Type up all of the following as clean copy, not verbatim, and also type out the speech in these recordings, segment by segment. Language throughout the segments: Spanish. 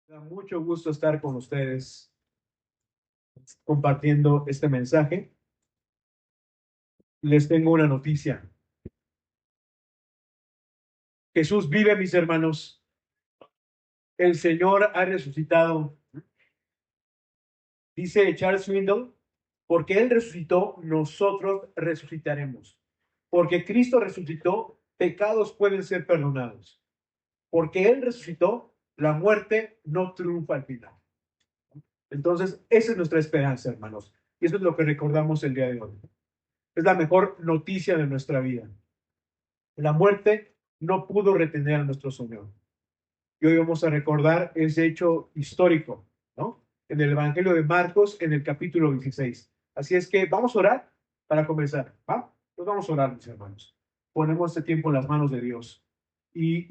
Me da mucho gusto estar con ustedes compartiendo este mensaje. Les tengo una noticia. Jesús vive, mis hermanos. El Señor ha resucitado. Dice Charles Swindoll, porque Él resucitó, nosotros resucitaremos. Porque Cristo resucitó, pecados pueden ser perdonados. Porque Él resucitó, la muerte no triunfa al final. Entonces, esa es nuestra esperanza, hermanos. Y eso es lo que recordamos el día de hoy. Es la mejor noticia de nuestra vida. La muerte no pudo retener a nuestro Señor. Y hoy vamos a recordar ese hecho histórico, ¿no? En el Evangelio de Marcos, en el capítulo 16. Así es que vamos a orar para comenzar, ¿va? Pues vamos a orar, mis hermanos. Ponemos este tiempo en las manos de Dios.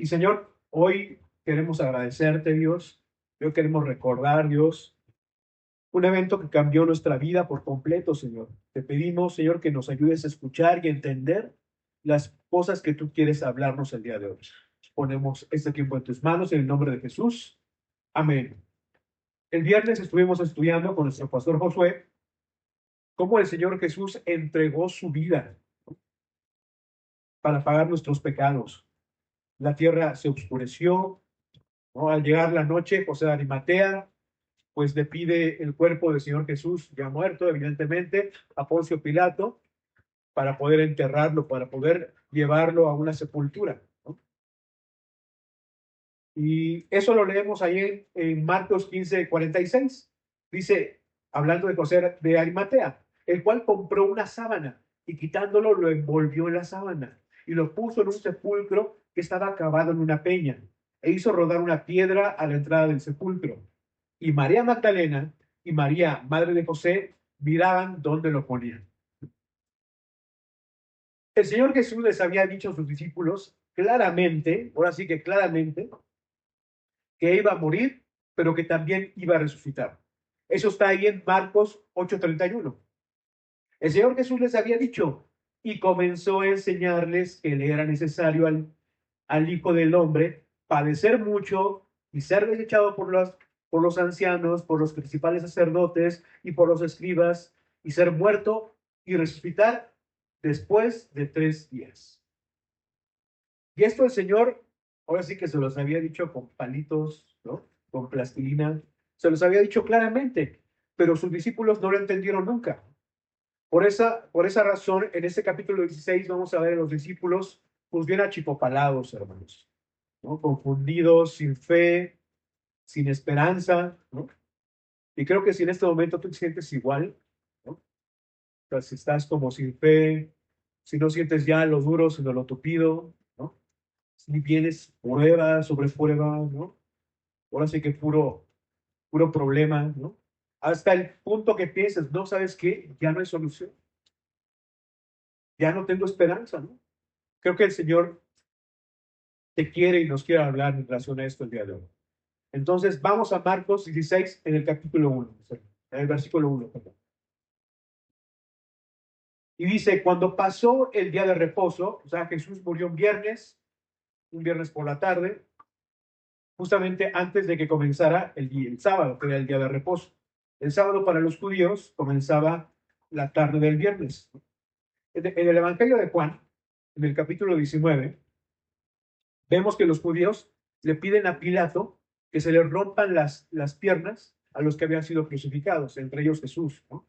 Señor, hoy queremos agradecerte, Dios. Hoy queremos recordar, Dios, un evento que cambió nuestra vida por completo, Señor. Te pedimos, Señor, que nos ayudes a escuchar y entender las cosas que tú quieres hablarnos el día de hoy. Ponemos este tiempo en tus manos en el nombre de Jesús. Amén. El viernes estuvimos estudiando con nuestro pastor Josué cómo el Señor Jesús entregó su vida para pagar nuestros pecados. La tierra se oscureció, ¿no? Al llegar la noche, José de Arimatea pues le pide el cuerpo del Señor Jesús, ya muerto, evidentemente, a Poncio Pilato, para poder enterrarlo, para poder llevarlo a una sepultura, ¿no? Y eso lo leemos ahí en Marcos 15:46. Dice, hablando de José de Arimatea, el cual compró una sábana y quitándolo lo envolvió en la sábana y lo puso en un sepulcro que estaba cavado en una peña e hizo rodar una piedra a la entrada del sepulcro. Y María Magdalena y María, madre de José, miraban dónde lo ponían. El Señor Jesús les había dicho a sus discípulos claramente, ahora sí que claramente, que iba a morir, pero que también iba a resucitar. Eso está ahí en Marcos 8:31. El Señor Jesús les había dicho y comenzó a enseñarles que le era necesario al Hijo del Hombre padecer mucho y ser desechado por los ancianos, por los principales sacerdotes y por los escribas, y ser muerto y resucitar después de 3 días. Y esto el Señor, ahora sí que se los había dicho con palitos, ¿no? Con plastilina, se los había dicho claramente, pero sus discípulos no lo entendieron nunca. Por esa razón, en este capítulo 16 vamos a ver a los discípulos, pues bien achipopalados, hermanos, ¿no? Confundidos, sin fe, sin esperanza, ¿no? Y creo que si en este momento tú te sientes igual, ¿no? O sea, si estás como sin fe, si no sientes ya lo duro, sino lo tupido, ¿no? Si vienes prueba sobre prueba, ¿no? Ahora sí que puro problema, ¿no? Hasta el punto que piensas, no sabes qué, ya no hay solución, ya no tengo esperanza, ¿no? Creo que el Señor te quiere y nos quiere hablar en relación a esto el día de hoy. Entonces, vamos a Marcos 16 en el capítulo 1, en el versículo 1, perdón. Y dice, cuando pasó el día de reposo, o sea, Jesús murió un viernes por la tarde, justamente antes de que comenzara el sábado, que era el día de reposo. El sábado para los judíos comenzaba la tarde del viernes. En el Evangelio de Juan, en el capítulo 19, vemos que los judíos le piden a Pilato que se le rompan las piernas a los que habían sido crucificados, entre ellos Jesús, ¿no?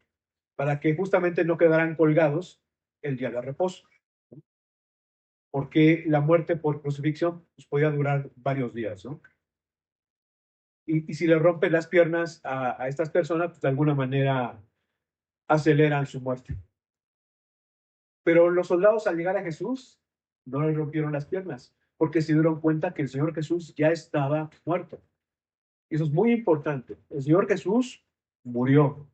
Para que justamente no quedaran colgados el día de reposo, ¿no? Porque la muerte por crucifixión pues, podía durar varios días, ¿no? Y si le rompen las piernas a estas personas, pues de alguna manera aceleran su muerte. Pero los soldados al llegar a Jesús no le rompieron las piernas, porque se dieron cuenta que el Señor Jesús ya estaba muerto. Y eso es muy importante. El Señor Jesús murió.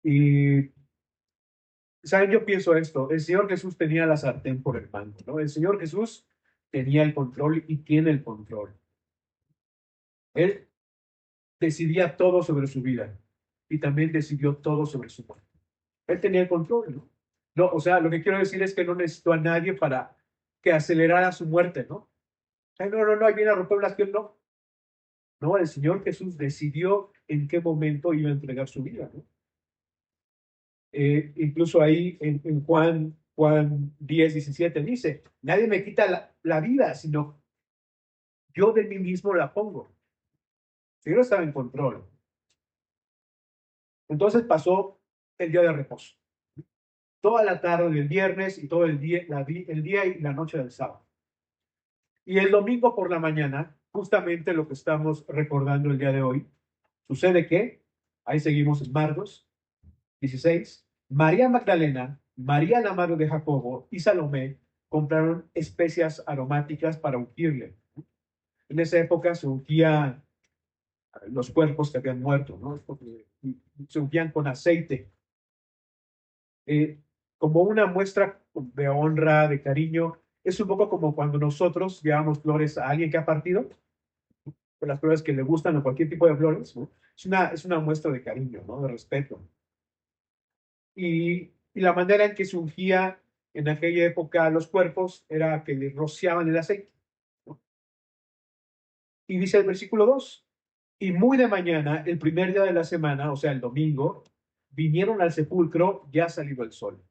Y, ¿saben? Yo pienso esto. El Señor Jesús tenía la sartén por el mango, ¿no? El Señor Jesús tenía el control y tiene el control. Él decidía todo sobre su vida y también decidió todo sobre su muerte. Él tenía el control, ¿no? No, o sea, lo que quiero decir es que no necesitó a nadie para que acelerara su muerte, ¿no? Ay, no, ahí viene a romper las piernas, no. ¿no? El Señor Jesús decidió en qué momento iba a entregar su vida, ¿no? Incluso ahí en Juan 10:17 dice, nadie me quita la vida, sino yo de mí mismo la pongo. El Señor estaba en control. Entonces pasó el día de reposo, toda la tarde del viernes y todo el día y la noche del sábado. Y el domingo por la mañana, justamente lo que estamos recordando el día de hoy, sucede que, ahí seguimos en Marcos 16, María Magdalena, María la madre de Jacobo y Salomé compraron especias aromáticas para ungirle. En esa época se ungía los cuerpos que habían muerto, ¿no? Se ungían con aceite. Eh, Como una muestra de honra, de cariño. Es un poco como cuando nosotros llevamos flores a alguien que ha partido, con las flores que le gustan o cualquier tipo de flores, ¿no? Es una muestra de cariño, ¿no? De respeto. Y la manera en que se ungía en aquella época los cuerpos era que le rociaban el aceite, ¿no? Y dice el versículo 2, y muy de mañana, el primer día de la semana, o sea, el domingo, vinieron al sepulcro ya salido el sol.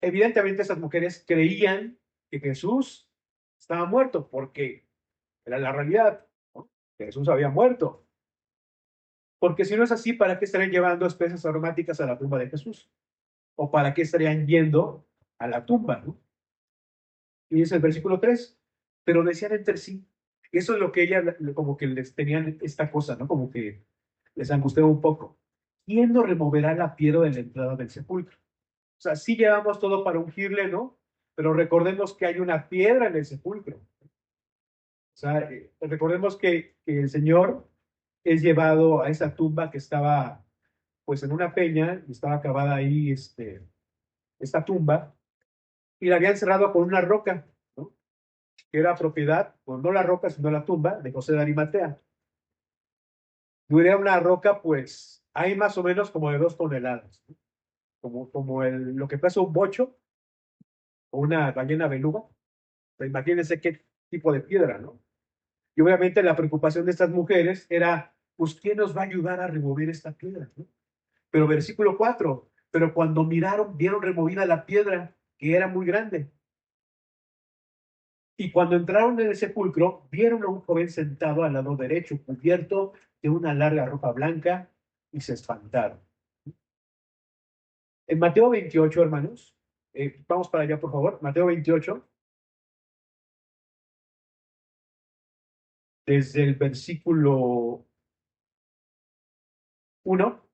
Evidentemente esas mujeres creían que Jesús estaba muerto, porque era la realidad, ¿no? Que Jesús había muerto. Porque si no es así, ¿para qué estarían llevando especias aromáticas a la tumba de Jesús? ¿O para qué estarían yendo a la tumba, ¿no? Y dice el versículo 3, pero decían entre sí, eso es lo que ella, como que les tenían esta cosa, ¿no? Como que les angustiaba un poco. ¿Quién nos removerá la piedra de la entrada del sepulcro? O sea, sí llevamos todo para ungirle, ¿no? Pero recordemos que hay una piedra en el sepulcro. O sea, recordemos que el Señor es llevado a esa tumba que estaba, pues, en una peña, y estaba acabada ahí, esta tumba, y la habían cerrado con una roca, ¿no? Que era propiedad, pues, no la roca, sino la tumba de José de Arimatea. Duré una roca, pues, hay más o menos como de 2 toneladas, ¿no? Como lo que pesa un bocho o una ballena beluga. Pues, imagínense qué tipo de piedra, ¿no? Y obviamente la preocupación de estas mujeres era, pues, ¿quién nos va a ayudar a remover esta piedra, ¿no? Pero versículo 4, pero cuando miraron, vieron removida la piedra, que era muy grande. Y cuando entraron en el sepulcro, vieron a un joven sentado al lado derecho, cubierto de una larga ropa blanca, y se espantaron. En Mateo 28, hermanos, vamos para allá, por favor. Mateo 28, desde el versículo 1,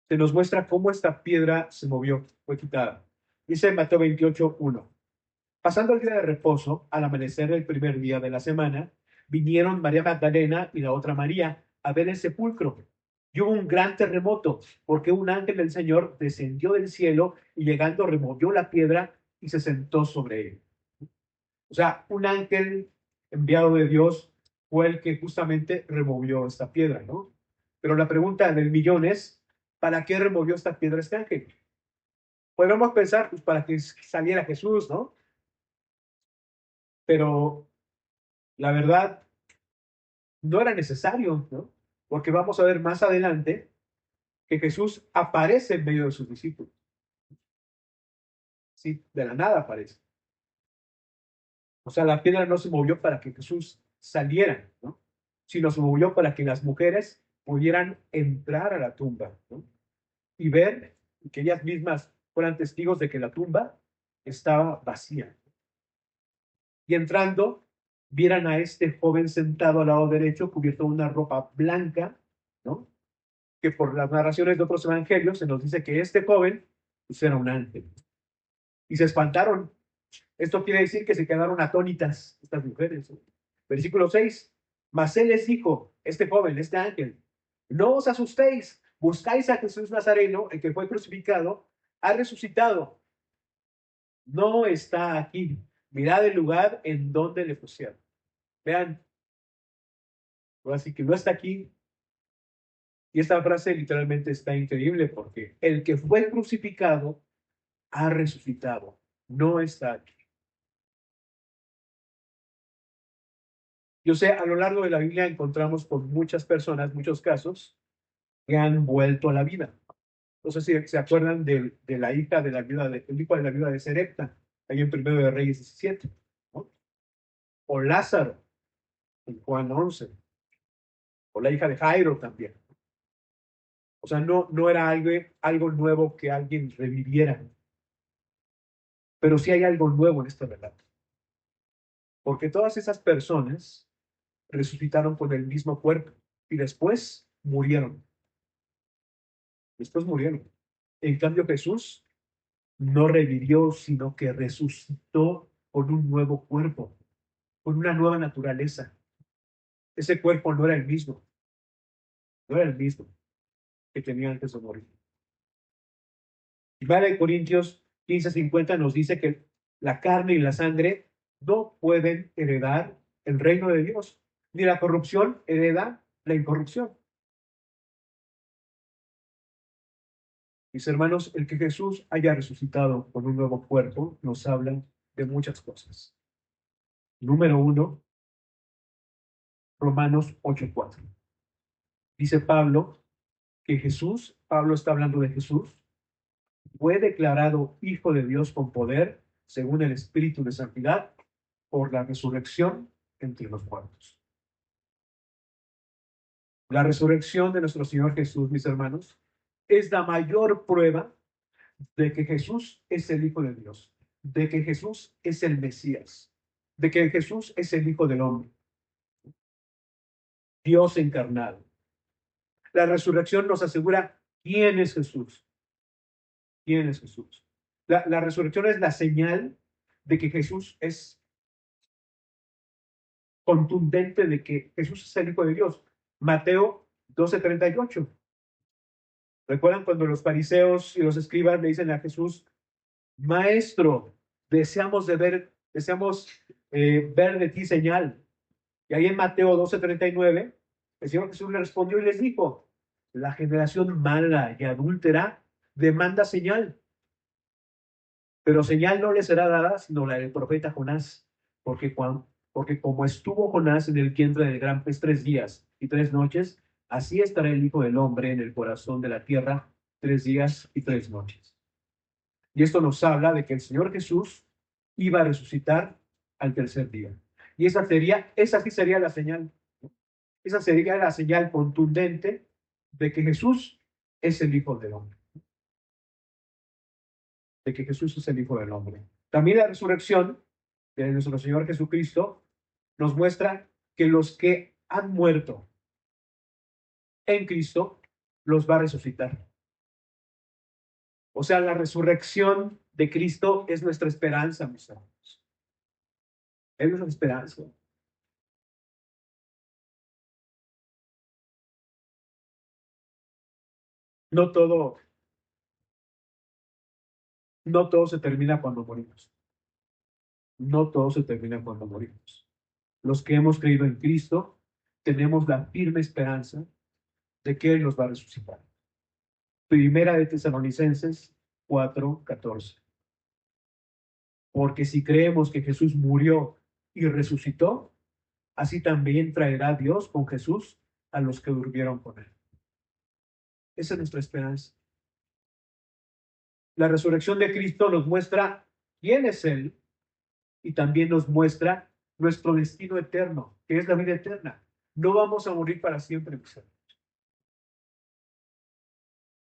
se nos muestra cómo esta piedra se movió, fue quitada. Dice en Mateo 28:1. Pasando el día de reposo, al amanecer del primer día de la semana, vinieron María Magdalena y la otra María a ver el sepulcro. Y hubo un gran terremoto, porque un ángel del Señor descendió del cielo y llegando removió la piedra y se sentó sobre él. O sea, un ángel enviado de Dios fue el que justamente removió esta piedra, ¿no? Pero la pregunta del millón es, ¿para qué removió esta piedra este ángel? Podríamos pensar, pues para que saliera Jesús, ¿no? Pero la verdad, no era necesario, ¿no? Porque vamos a ver más adelante que Jesús aparece en medio de sus discípulos. Sí, de la nada aparece. O sea, la piedra no se movió para que Jesús saliera, ¿no? Sino se movió para que las mujeres pudieran entrar a la tumba, ¿no? Y ver que ellas mismas fueran testigos de que la tumba estaba vacía. Y entrando, vieran a este joven sentado al lado derecho, cubierto de una ropa blanca, ¿no? Que por las narraciones de otros evangelios se nos dice que este joven pues, era un ángel. Y se espantaron. Esto quiere decir que se quedaron atónitas estas mujeres, ¿no? Versículo 6. Mas él les dijo, este joven, este ángel, no os asustéis, buscáis a Jesús Nazareno, el que fue crucificado, ha resucitado. No está aquí. Mirad el lugar en donde le pusieron. Vean, así que no está aquí. Y esta frase literalmente está increíble porque el que fue crucificado ha resucitado, no está aquí. Yo sé, a lo largo de la Biblia encontramos con muchas personas, muchos casos, que han vuelto a la vida. No sé si se acuerdan de la hija de la viuda el hijo de la viuda de Serepta, ahí en Primero de Reyes 17, ¿no? O Lázaro, en Juan 11, o la hija de Jairo también. O sea, no era algo nuevo que alguien reviviera, pero sí hay algo nuevo en este relato. Porque todas esas personas resucitaron con el mismo cuerpo y después murieron. Después murieron. En cambio, Jesús no revivió, sino que resucitó con un nuevo cuerpo, con una nueva naturaleza. Ese cuerpo no era el mismo, no era el mismo que tenía antes de morir. Y de Corintios 15:50 nos dice que la carne y la sangre no pueden heredar el reino de Dios, ni la corrupción hereda la incorrupción. Mis hermanos, el que Jesús haya resucitado con un nuevo cuerpo nos habla de muchas cosas. Número uno, Romanos 8:4. Dice Pablo que Jesús, Pablo está hablando de Jesús, fue declarado Hijo de Dios con poder, según el Espíritu de Santidad, por la resurrección entre los muertos. La resurrección de nuestro Señor Jesús, mis hermanos, es la mayor prueba de que Jesús es el Hijo de Dios, de que Jesús es el Mesías, de que Jesús es el Hijo del Hombre, Dios encarnado. La resurrección nos asegura quién es Jesús. ¿Quién es Jesús? La resurrección es la señal de que Jesús es contundente, de que Jesús es el Hijo de Dios. Mateo 12:38. ¿Recuerdan cuando los fariseos y los escribas le dicen a Jesús, Maestro, deseamos ver de ti señal? Y ahí en Mateo 12:39, el Señor Jesús le respondió y les dijo, la generación mala y adúltera demanda señal, pero señal no le será dada sino la del profeta Jonás, porque como estuvo Jonás en el vientre del gran pez 3 días y 3 noches, así estará el Hijo del Hombre en el corazón de la tierra 3 días y 3 noches. Y esto nos habla de que el Señor Jesús iba a resucitar al tercer día. Y esa sí sería la señal. Esa sería la señal contundente de que Jesús es el Hijo del Hombre. De que Jesús es el Hijo del Hombre. También la resurrección de nuestro Señor Jesucristo nos muestra que los que han muerto en Cristo los va a resucitar. O sea, la resurrección de Cristo es nuestra esperanza, mis hermanos. Es nuestra esperanza. No todo, no todo se termina cuando morimos. No todo se termina cuando morimos. Los que hemos creído en Cristo tenemos la firme esperanza de que Él nos va a resucitar. Primera de Tesalonicenses 4:14. Porque si creemos que Jesús murió y resucitó, así también traerá Dios con Jesús a los que durmieron con Él. Esa es nuestra esperanza. La resurrección de Cristo nos muestra quién es Él y también nos muestra nuestro destino eterno, que es la vida eterna. No vamos a morir para siempre, mis hermanos.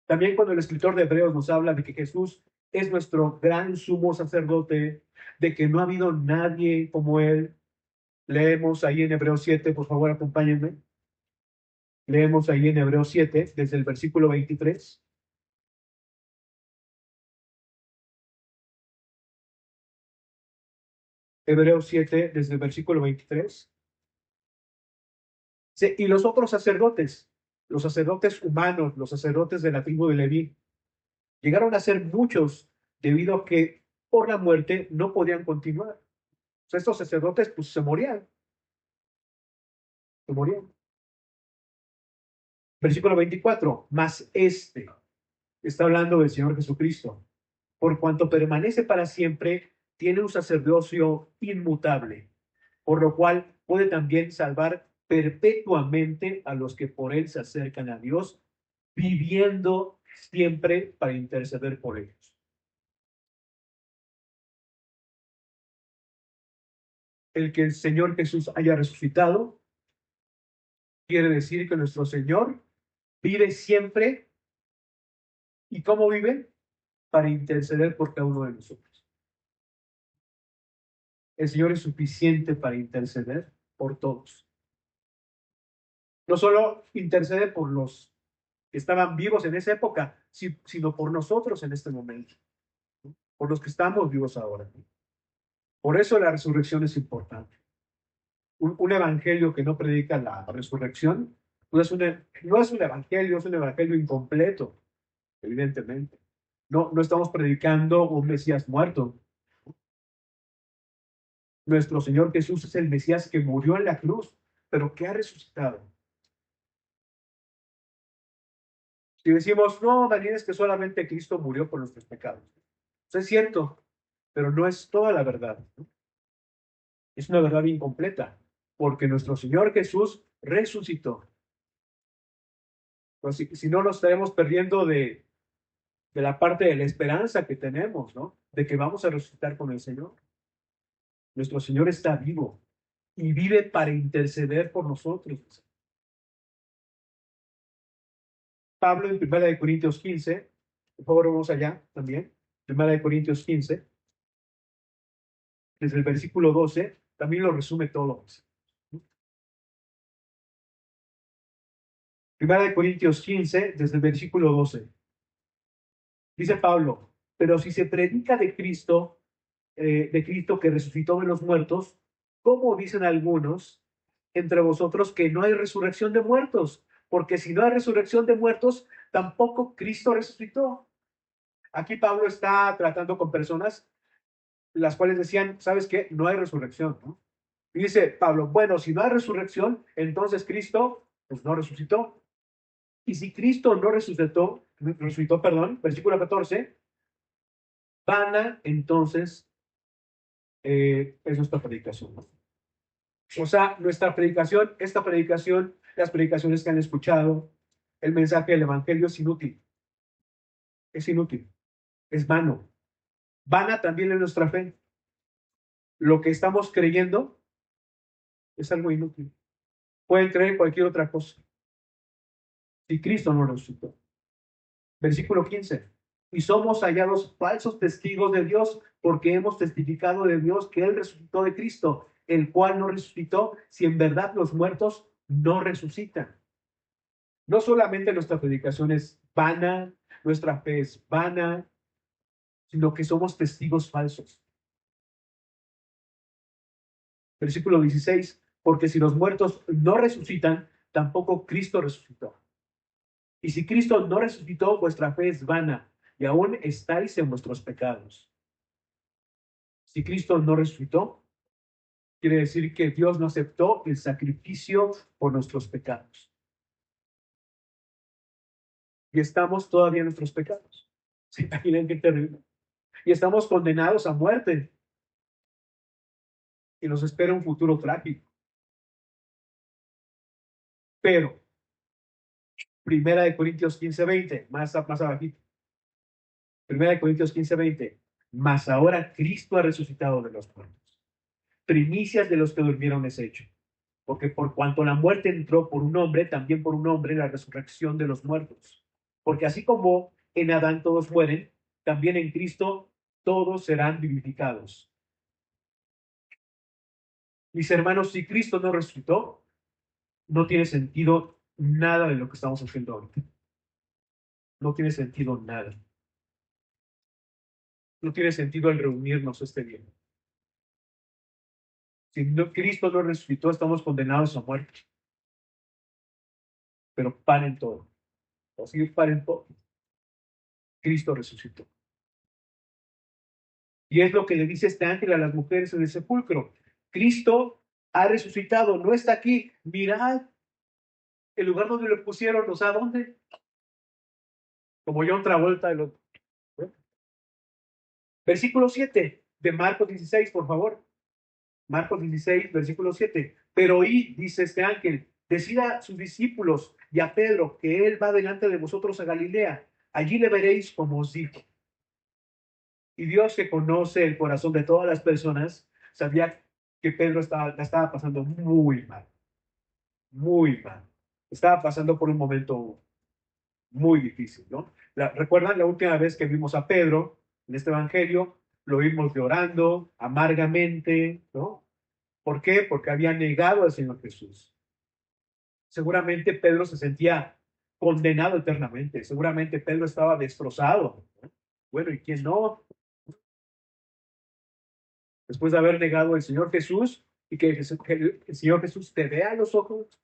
También cuando el escritor de Hebreos nos habla de que Jesús es nuestro gran sumo sacerdote, de que no ha habido nadie como Él, leemos ahí en Hebreos 7, por favor, acompáñenme. Leemos ahí en Hebreos 7, desde el versículo 23. Hebreos 7, desde el versículo 23. Sí, y los sacerdotes humanos, los sacerdotes de la tribu de Leví, llegaron a ser muchos debido a que por la muerte no podían continuar. O sea, estos sacerdotes pues se morían. Se morían. Versículo 24. Mas está hablando del Señor Jesucristo, por cuanto permanece para siempre, tiene un sacerdocio inmutable. por lo cual puede también salvar perpetuamente a los que por él se acercan a Dios, viviendo siempre para interceder por ellos. El que el Señor Jesús haya resucitado quiere decir que nuestro Señor vive siempre. ¿Y cómo vive? Para interceder por cada uno de nosotros. El Señor es suficiente para interceder por todos. No solo intercede por los que estaban vivos en esa época, sino por nosotros en este momento, por los que estamos vivos ahora. Por eso la resurrección es importante. Un evangelio que no predica la resurrección no es un evangelio, es un evangelio incompleto, evidentemente. No estamos predicando un Mesías muerto. Nuestro Señor Jesús es el Mesías que murió en la cruz, pero que ha resucitado. Si decimos, no, Daniel, es que solamente Cristo murió por nuestros pecados. Eso es cierto, pero no es toda la verdad. Es una verdad incompleta, porque nuestro Señor Jesús resucitó. Pues si no, nos estaremos perdiendo de la parte de la esperanza que tenemos, ¿no? De que vamos a resucitar con el Señor. Nuestro Señor está vivo y vive para interceder por nosotros. Pablo en 1 Corintios 15, por favor, vamos allá también. 1 Corintios 15, desde el versículo 12, también lo resume todo. 1 Corintios 15, desde el versículo 12. Dice Pablo, pero si se predica de Cristo que resucitó de los muertos, ¿cómo dicen algunos entre vosotros que no hay resurrección de muertos? Porque si no hay resurrección de muertos, tampoco Cristo resucitó. Aquí Pablo está tratando con personas las cuales decían, ¿sabes qué? No hay resurrección, ¿no? Y dice Pablo, bueno, si no hay resurrección, entonces Cristo, pues no resucitó. Y si Cristo no resucitó, perdón, versículo 14, vana entonces es nuestra predicación. O sea, nuestra predicación, esta predicación, las predicaciones que han escuchado, el mensaje del Evangelio es inútil, es vano. Vana también es nuestra fe. Lo que estamos creyendo es algo inútil. Pueden creer cualquier otra cosa. Si Cristo no resucitó. Versículo 15. Y somos hallados falsos testigos de Dios porque hemos testificado de Dios que Él resucitó de Cristo, el cual no resucitó si en verdad los muertos no resucitan. No solamente nuestra predicación es vana, nuestra fe es vana, sino que somos testigos falsos. Versículo 16. Porque si los muertos no resucitan, tampoco Cristo resucitó. Y si Cristo no resucitó, vuestra fe es vana y aún estáis en vuestros pecados. Si Cristo no resucitó, quiere decir que Dios no aceptó el sacrificio por nuestros pecados. Y estamos todavía en nuestros pecados. ¿Se imaginan qué terrible? Y estamos condenados a muerte. Y nos espera un futuro trágico. Pero, 1 Corintios 15:20, más abajito. 1 Corintios 15:20. Mas ahora Cristo ha resucitado de los muertos. Primicias de los que durmieron es hecho. Porque por cuanto la muerte entró por un hombre, también por un hombre la resurrección de los muertos. Porque así como en Adán todos mueren, también en Cristo todos serán vivificados. Mis hermanos, si Cristo no resucitó, no tiene sentido nada de lo que estamos haciendo ahorita. No tiene sentido nada. No tiene sentido el reunirnos este día. Si Cristo no resucitó, estamos condenados a muerte. Pero paren todo. Así paren todo. Cristo resucitó. Y es lo que le dice este ángel a las mujeres en el sepulcro. Cristo ha resucitado, no está aquí. Mirad el lugar donde lo pusieron, o sea, ¿dónde? Como John Travolta. Versículo 7 de Marcos 16, por favor. Marcos 16, versículo 7. Pero oí, dice este ángel, decid a sus discípulos y a Pedro que él va delante de vosotros a Galilea. Allí le veréis como os dijo. Y Dios, que conoce el corazón de todas las personas, sabía que Pedro la estaba pasando muy mal, muy mal. Estaba pasando por un momento muy difícil, ¿no? ¿Recuerdan la última vez que vimos a Pedro en este evangelio? Lo vimos llorando amargamente, ¿no? ¿Por qué? Porque había negado al Señor Jesús. Seguramente Pedro se sentía condenado eternamente. Seguramente Pedro estaba destrozado, ¿no? Bueno, ¿y quién no? Después de haber negado al Señor Jesús y que el Señor Jesús te vea a los ojos.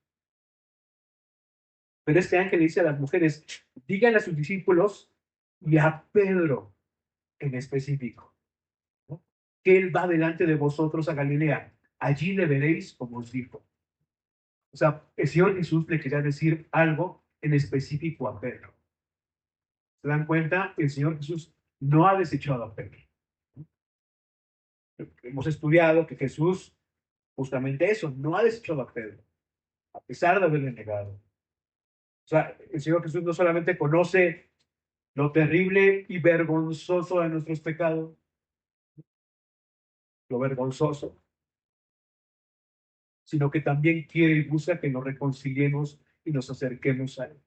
Pero este ángel le dice a las mujeres, digan a sus discípulos y a Pedro en específico, ¿no? Que él va delante de vosotros a Galilea. Allí le veréis como os dijo. O sea, el Señor Jesús le quería decir algo en específico a Pedro. ¿Se dan cuenta? El Señor Jesús no ha desechado a Pedro. Hemos estudiado que Jesús, justamente eso, no ha desechado a Pedro, a pesar de haberle negado. O sea, el Señor Jesús no solamente conoce lo terrible y vergonzoso de nuestros pecados, lo vergonzoso, sino que también quiere y busca que nos reconciliemos y nos acerquemos a Él.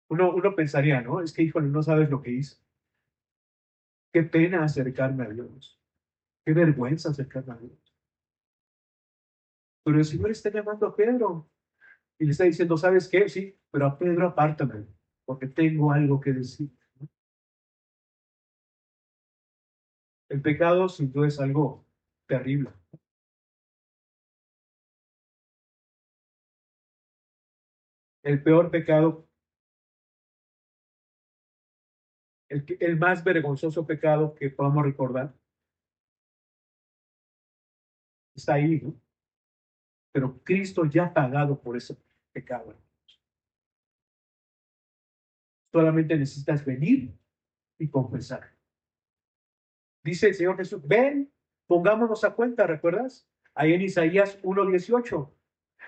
Uno pensaría, ¿no? Es que, híjole, no sabes lo que hice. Qué pena acercarme a Dios. Qué vergüenza acercarme a Dios. Pero el Señor está llamando a Pedro y le está diciendo, ¿sabes qué? Sí, pero a Pedro apártame, porque tengo algo que decir. El pecado, sin duda, es algo terrible. El peor pecado, el más vergonzoso pecado que podamos recordar, está ahí, ¿no? Pero Cristo ya ha pagado por ese pecado. Solamente necesitas venir y confesar. Dice el Señor Jesús, ven, pongámonos a cuenta, ¿recuerdas? Ahí en Isaías 1:18.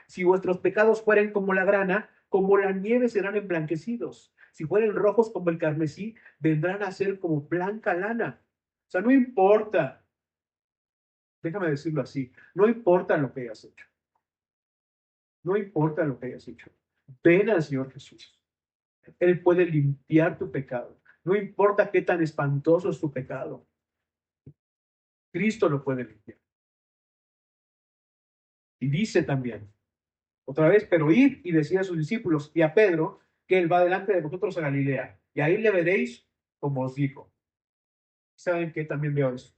Si vuestros pecados fueren como la grana, como la nieve serán emblanquecidos. Si fueren rojos como el carmesí, vendrán a ser como blanca lana. O sea, no importa, déjame decirlo así, no importa lo que hayas hecho. No importa lo que hayas hecho. Ven al Señor Jesús. Él puede limpiar tu pecado. No importa qué tan espantoso es tu pecado. Cristo lo puede limpiar. Y dice también, otra vez, pero id y decid a sus discípulos y a Pedro que él va delante de vosotros a Galilea. Y ahí le veréis como os dijo. ¿Saben qué? También veo eso.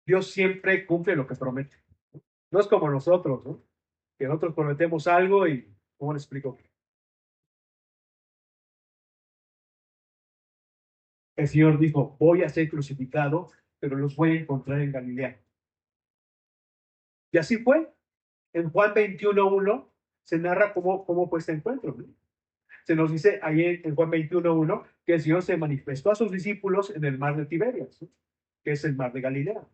Dios siempre cumple lo que promete. No es como nosotros, ¿no? Que nosotros prometemos algo y, ¿cómo le explico? El Señor dijo, voy a ser crucificado, pero los voy a encontrar en Galilea. Y así fue. En Juan 21:1 se narra cómo fue este encuentro, ¿no? Se nos dice ahí en Juan 21:1 que el Señor se manifestó a sus discípulos en el mar de Tiberias, ¿no? Que es el mar de Galilea.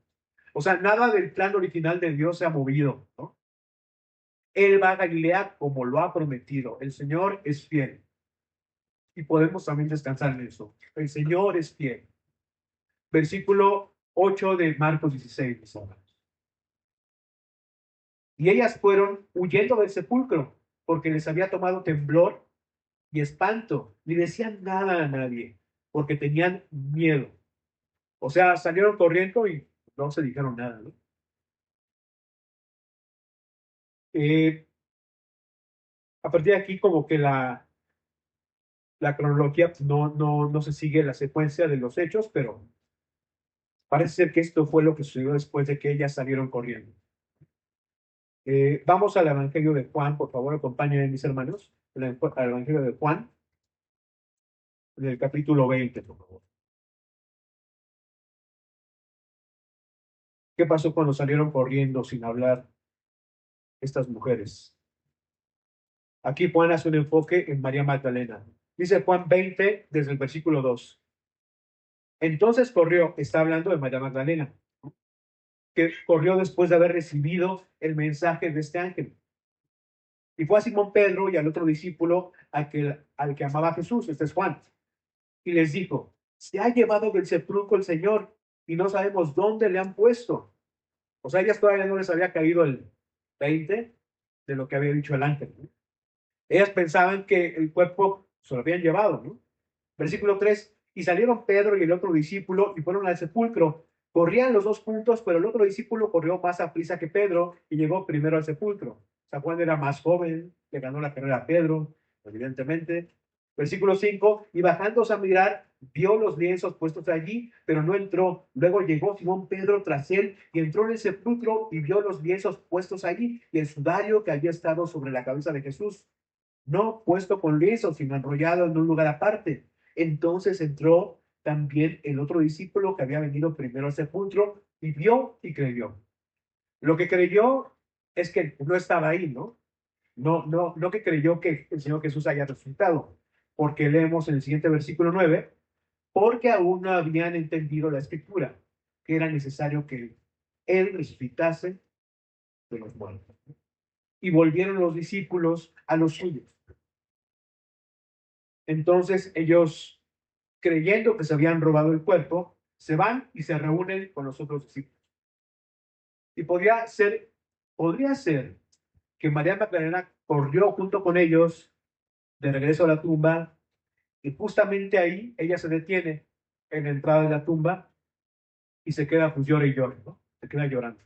O sea, nada del plan original de Dios se ha movido, ¿no? Él va a Galilea como lo ha prometido. El Señor es fiel. Y podemos también descansar en eso. El Señor es fiel. Versículo 8 de Marcos 16. Y ellas fueron huyendo del sepulcro porque les había tomado temblor y espanto. Ni decían nada a nadie porque tenían miedo. O sea, salieron corriendo y no se dijeron nada, ¿no? Eh, a partir de aquí, como que la cronología no se sigue la secuencia de los hechos, pero parece ser que esto fue lo que sucedió después de que ellas salieron corriendo. Vamos al Evangelio de Juan, por favor, acompáñenme, mis hermanos, al Evangelio de Juan, en el capítulo 20, por favor. ¿Qué pasó cuando salieron corriendo sin hablar estas mujeres? Aquí Juan hace un enfoque en María Magdalena. Dice Juan 20, desde el versículo 2. Entonces corrió, está hablando de María Magdalena, que corrió después de haber recibido el mensaje de este ángel. Y fue a Simón Pedro y al otro discípulo al que amaba a Jesús, este es Juan, y les dijo, se ha llevado del sepulcro el Señor y no sabemos dónde le han puesto. O sea, ellas todavía no les había caído el 20 de lo que había dicho el ángel, ¿no? Ellas pensaban que el cuerpo se lo habían llevado, ¿no? Versículo 3, y salieron Pedro y el otro discípulo y fueron al sepulcro. Corrían los dos juntos, pero el otro discípulo corrió más a prisa que Pedro y llegó primero al sepulcro. O sea, Juan era más joven, le ganó la carrera a Pedro, evidentemente. Versículo 5, y bajándose a mirar, vio los lienzos puestos allí, pero no entró. Luego llegó Simón Pedro tras él y entró en el sepulcro y vio los lienzos puestos allí y el sudario que había estado sobre la cabeza de Jesús, no puesto con lienzos, sino enrollado en un lugar aparte. Entonces entró también el otro discípulo que había venido primero al sepulcro y vio y creyó. Lo que creyó es que no estaba ahí, ¿no? No que creyó que el Señor Jesús haya resucitado, porque leemos en el siguiente versículo 9, porque aún no habían entendido la escritura, que era necesario que Él resucitase de los muertos. Y volvieron los discípulos a los suyos. Entonces ellos, creyendo que se habían robado el cuerpo, se van y se reúnen con los otros discípulos. Y podría ser que María Magdalena corrió junto con ellos de regreso a la tumba y justamente ahí ella se detiene en la entrada de la tumba y se queda pues llora y llora, ¿no? Se queda llorando.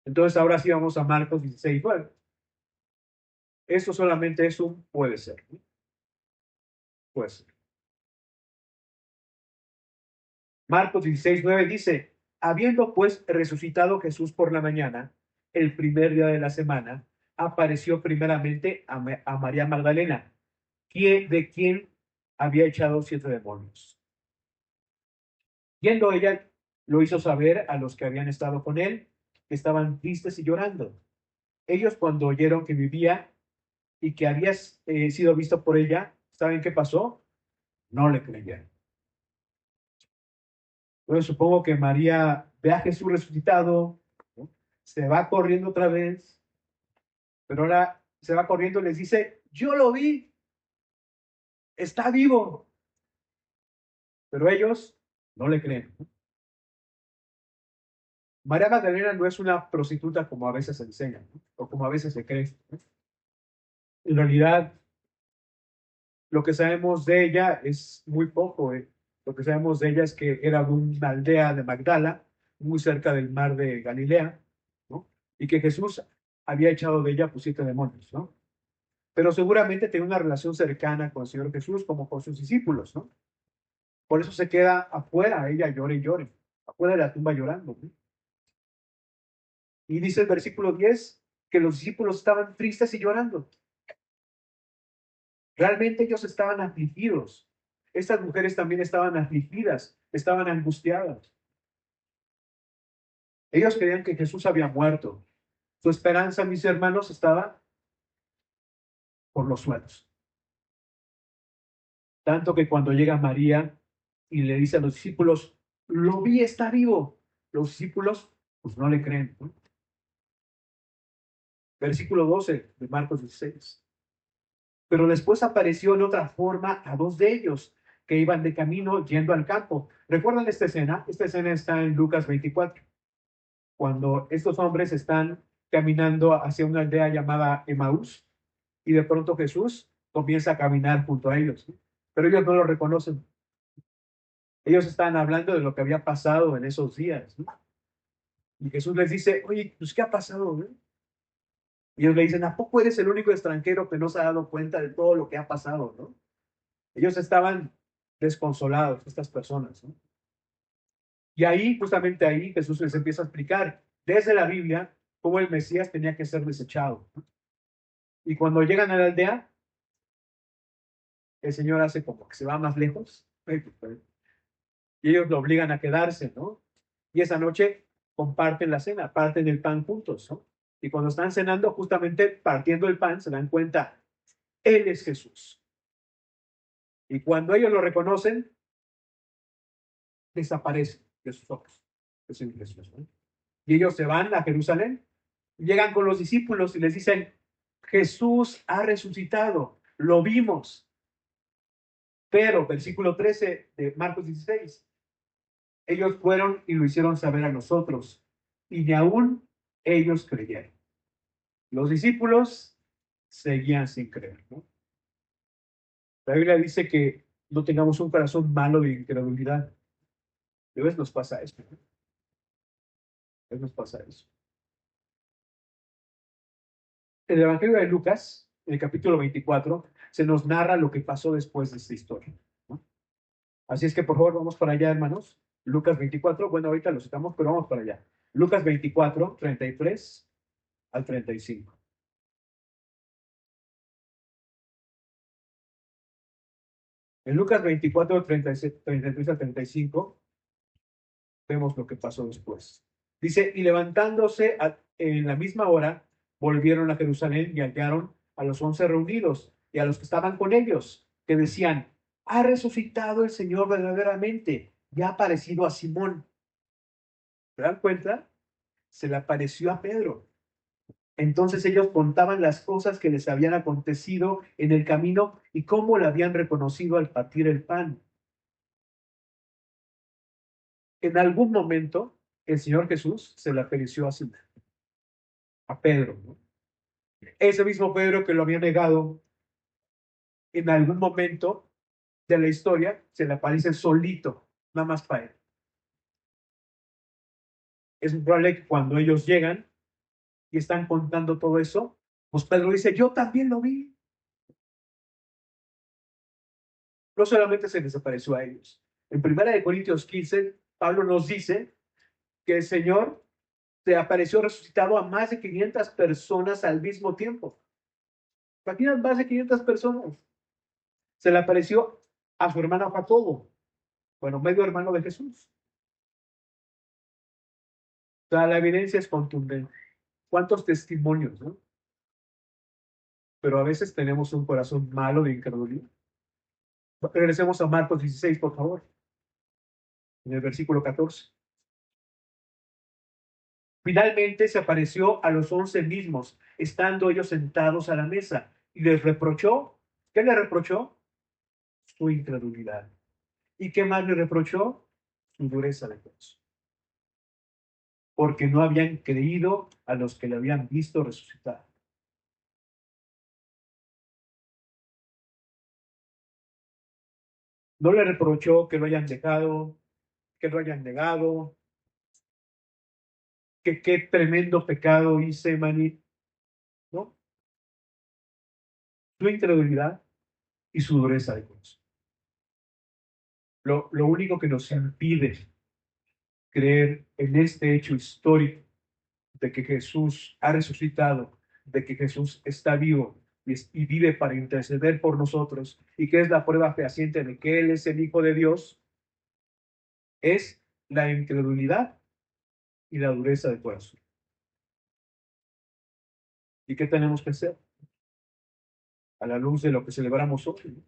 Entonces ahora sí vamos a Marcos 16, 9. Esto solamente es un puede ser, ¿no? Puede ser. Marcos 16, 9 dice, habiendo pues resucitado Jesús por la mañana, el primer día de la semana, apareció primeramente a María Magdalena, de quien había echado 7 demonios. Yendo ella, lo hizo saber a los que habían estado con él, que estaban tristes y llorando. Ellos cuando oyeron que vivía y que había sido visto por ella, ¿saben qué pasó? No le creyeron. Bueno, supongo que María ve a Jesús resucitado, ¿no? Se va corriendo otra vez, pero ahora se va corriendo y les dice, yo lo vi, está vivo. Pero ellos no le creen. María Magdalena no es una prostituta como a veces se enseña, ¿no? O como a veces se cree, ¿no? En realidad, lo que sabemos de ella es muy poco. Lo que sabemos de ella es que era de una aldea de Magdala, muy cerca del mar de Galilea, ¿no? Y que Jesús había echado de ella pues 7 demonios, ¿no? Pero seguramente tenía una relación cercana con el Señor Jesús como con sus discípulos, ¿no? Por eso se queda afuera, ella llora y llora, afuera de la tumba llorando, ¿no? Y dice el versículo 10 que los discípulos estaban tristes y llorando. Realmente ellos estaban afligidos. Estas mujeres también estaban afligidas, estaban angustiadas. Ellos creían que Jesús había muerto. Su esperanza, mis hermanos, estaba por los suelos. Tanto que cuando llega María y le dice a los discípulos, lo vi, está vivo. Los discípulos, pues no le creen, ¿no? Versículo 12 de Marcos 16. Pero después apareció en otra forma a 2 de ellos que iban de camino yendo al campo. ¿Recuerdan esta escena? Esta escena está en Lucas 24, cuando estos hombres están caminando hacia una aldea llamada Emaús y de pronto Jesús comienza a caminar junto a ellos, ¿no? Pero ellos no lo reconocen. Ellos están hablando de lo que había pasado en esos días, ¿no? Y Jesús les dice, oye, pues ¿qué ha pasado, ¿no? Y ellos le dicen, ¿a poco eres el único extranjero que no se ha dado cuenta de todo lo que ha pasado, ¿no? Ellos estaban desconsolados, estas personas, ¿no? Y ahí, justamente ahí, Jesús les empieza a explicar desde la Biblia cómo el Mesías tenía que ser desechado, ¿no? Y cuando llegan a la aldea, el Señor hace como que se va más lejos, y ellos lo obligan a quedarse, ¿no? Y esa noche comparten la cena, parten el pan juntos, ¿no? Y cuando están cenando, justamente partiendo el pan, se dan cuenta, Él es Jesús. Y cuando ellos lo reconocen, desaparece de sus ojos. Es Jesús, ¿no? Y ellos se van a Jerusalén, llegan con los discípulos y les dicen, Jesús ha resucitado, lo vimos. Pero, versículo 13 de Marcos 16, ellos fueron y lo hicieron saber a nosotros, y ni aún ellos creyeron. Los discípulos seguían sin creer, ¿no? La Biblia dice que no tengamos un corazón malo de incredulidad. A veces nos pasa eso, ¿no? A veces nos pasa eso. En el Evangelio de Lucas, en el capítulo 24, se nos narra lo que pasó después de esta historia, ¿no? Así es que por favor vamos para allá, hermanos. Lucas 24, bueno, ahorita lo citamos, pero vamos para allá. Lucas 24, 33 al 35. En Lucas 24, 33 al 35, vemos lo que pasó después. Dice, y levantándose en la misma hora, volvieron a Jerusalén y hallaron a los 11 reunidos y a los que estaban con ellos, que decían, ha resucitado el Señor verdaderamente, y ha aparecido a Simón. ¿Se dan cuenta? Se le apareció a Pedro. Entonces ellos contaban las cosas que les habían acontecido en el camino y cómo le habían reconocido al partir el pan. En algún momento, el Señor Jesús se le apareció así a Pedro, ¿no? Ese mismo Pedro que lo había negado, en algún momento de la historia, se le aparece solito, nada más para él. Es probable que cuando ellos llegan y están contando todo eso, pues Pedro dice, yo también lo vi. No solamente se les apareció a ellos. En 1 Corintios 15, Pablo nos dice que el Señor se apareció resucitado a más de 500 personas al mismo tiempo. Imaginan más de 500 personas. Se le apareció a su hermano Jacobo, bueno, medio hermano de Jesús. O sea, la evidencia es contundente. ¿Cuántos testimonios, no? Pero a veces tenemos un corazón malo de incredulidad. Regresemos a Marcos 16, por favor, en el versículo 14. Finalmente se apareció a los 11 mismos, estando ellos sentados a la mesa, y les reprochó. ¿Qué le reprochó? Su incredulidad. ¿Y qué más le reprochó? Su dureza de corazón. Porque no habían creído a los que le habían visto resucitar. No le reprochó que lo hayan dejado, que lo hayan negado, que qué tremendo pecado hice, maní, ¿no? Su incredulidad y su dureza de corazón. Lo único que nos impide creer en este hecho histórico de que Jesús ha resucitado, de que Jesús está vivo y vive para interceder por nosotros, y que es la prueba fehaciente de que Él es el Hijo de Dios, es la incredulidad y la dureza de corazón. ¿Y qué tenemos que hacer? A la luz de lo que celebramos hoy, ¿no?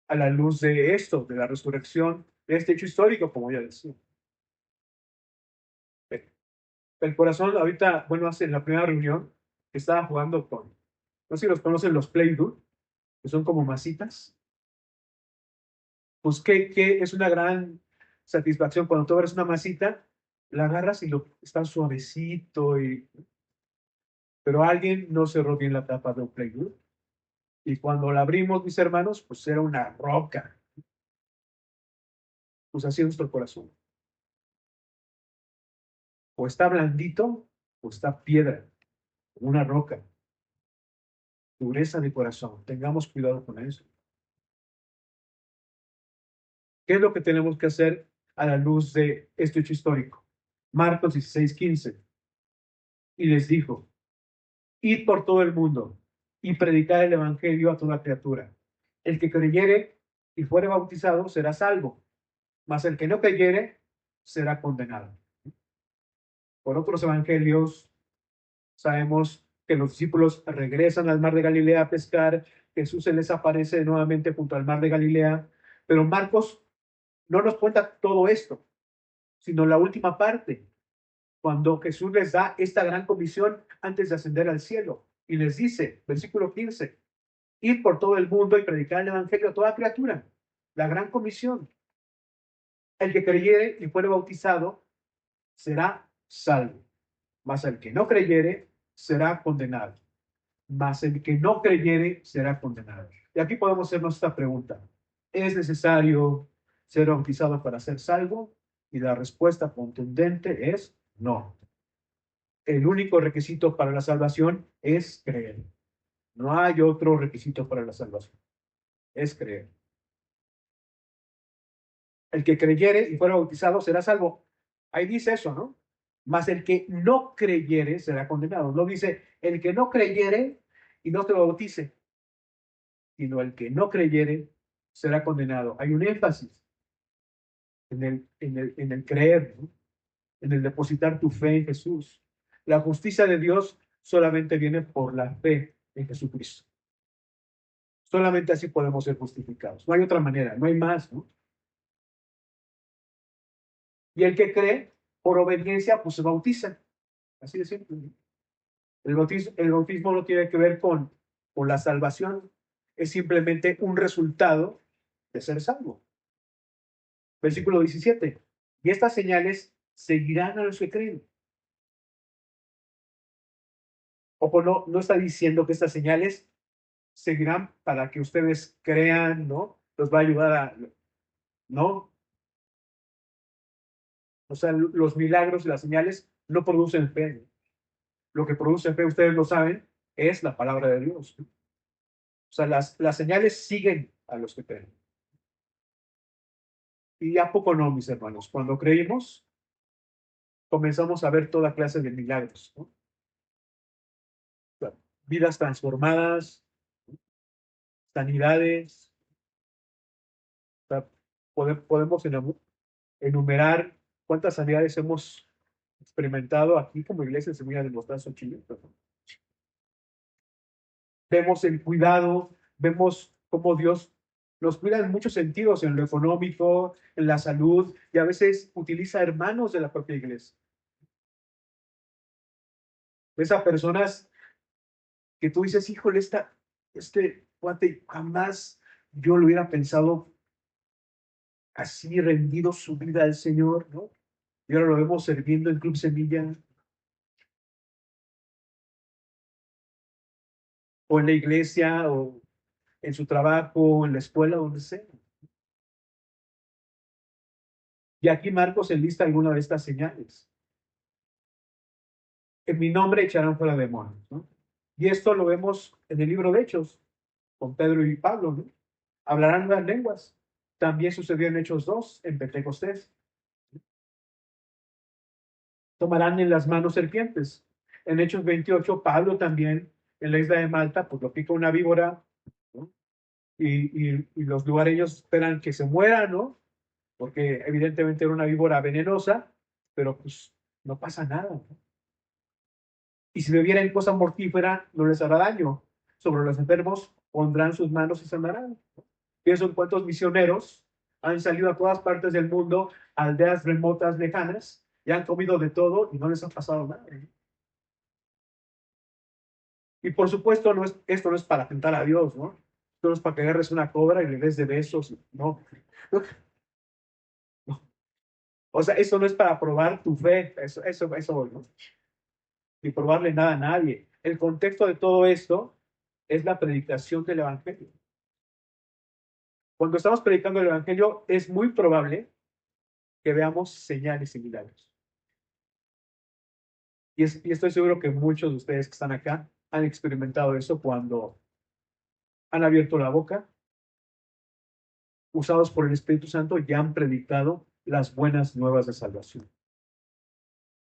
A la luz de esto, de la resurrección, de este hecho histórico, como ya decía. El corazón, ahorita, bueno, hace en la primera reunión, estaba jugando con, no sé si los conocen, los Play-Doh, que son como masitas. Pues que es una gran satisfacción cuando tú abres una masita, la agarras y está suavecito, pero alguien no cerró bien la tapa de un Play-Doh. Y cuando la abrimos, mis hermanos, pues era una roca. Pues así es nuestro corazón. O está blandito, o está piedra, una roca. Dureza de corazón. Tengamos cuidado con eso. ¿Qué es lo que tenemos que hacer a la luz de este hecho histórico? Marcos 16:15. Y les dijo, id por todo el mundo y predicar el evangelio a toda criatura. El que creyere y fuere bautizado será salvo, mas el que no creyere será condenado. Por otros evangelios sabemos que los discípulos regresan al mar de Galilea a pescar, Jesús se les aparece nuevamente junto al mar de Galilea, pero Marcos no nos cuenta todo esto, sino la última parte, cuando Jesús les da esta gran comisión antes de ascender al cielo. Y les dice, versículo 15, ir por todo el mundo y predicar el evangelio a toda criatura. La gran comisión. El que creyere y fuere bautizado será salvo, mas el que no creyere será condenado. Mas el que no creyere será condenado. Y aquí podemos hacernos esta pregunta. ¿Es necesario ser bautizado para ser salvo? Y la respuesta contundente es no. El único requisito para la salvación es creer. No hay otro requisito para la salvación. Es creer. El que creyere y fuera bautizado será salvo. Ahí dice eso, ¿no? Mas el que no creyere será condenado. No dice el que no creyere y no se bautice, sino el que no creyere será condenado. Hay un énfasis en el creer, ¿no? En el depositar tu fe en Jesús. La justicia de Dios solamente viene por la fe en Jesucristo. Solamente así podemos ser justificados. No hay otra manera, no hay más, ¿no? Y el que cree, por obediencia, pues se bautiza. Así de simple, ¿no? El bautismo no tiene que ver con la salvación, es simplemente un resultado de ser salvo. Versículo 17. Y estas señales seguirán a los que creen. Ojo, no está diciendo que estas señales seguirán para que ustedes crean, ¿no? Los va a ayudar a, ¿no? O sea, los milagros y las señales no producen fe, ¿no? Lo que produce fe, ustedes lo saben, es la palabra de Dios, ¿no? O sea, las señales siguen a los que creen. Y a poco no, mis hermanos. Cuando creímos, comenzamos a ver toda clase de milagros, ¿no? O sea, vidas transformadas, sanidades. O sea, podemos enumerar cuántas sanidades hemos experimentado aquí como iglesia en Semilla de Mostaza Chile. Vemos el cuidado, vemos cómo Dios nos cuida en muchos sentidos, en lo económico, en la salud, y a veces utiliza hermanos de la propia iglesia. Ves a personas que tú dices, híjole, este cuate jamás yo lo hubiera pensado así rendido su vida al Señor, ¿no? Y ahora lo vemos sirviendo en Club Semilla o en la iglesia o en su trabajo o en la escuela, donde sea. Y aquí Marcos enlista alguna de estas señales. En mi nombre echarán fuera demonios, ¿no? Y esto lo vemos en el libro de Hechos, con Pedro y Pablo, ¿no? Hablarán nuevas lenguas. También sucedió en Hechos 2, en Pentecostés. Tomarán en las manos serpientes. En Hechos 28, Pablo también, en la isla de Malta, pues lo pica una víbora, ¿no? Y los lugareños esperan que se muera, ¿no? Porque evidentemente era una víbora venenosa, pero pues no pasa nada, ¿no? Y si bebieren cosa mortífera, no les hará daño. Sobre los enfermos pondrán sus manos y sanarán. Pienso en cuántos misioneros han salido a todas partes del mundo, aldeas remotas, lejanas, y han comido de todo y no les ha pasado nada. Y por supuesto, esto no es para tentar a Dios, ¿no? Esto no es para que agarres una cobra y le des de besos, no. No. O sea, eso no es para probar tu fe, eso, ¿no? Ni probarle nada a nadie. El contexto de todo esto es la predicación del Evangelio. Cuando estamos predicando el Evangelio, es muy probable que veamos señales y milagros. Y estoy seguro que muchos de ustedes que están acá han experimentado eso cuando han abierto la boca, usados por el Espíritu Santo, y han predicado las buenas nuevas de salvación.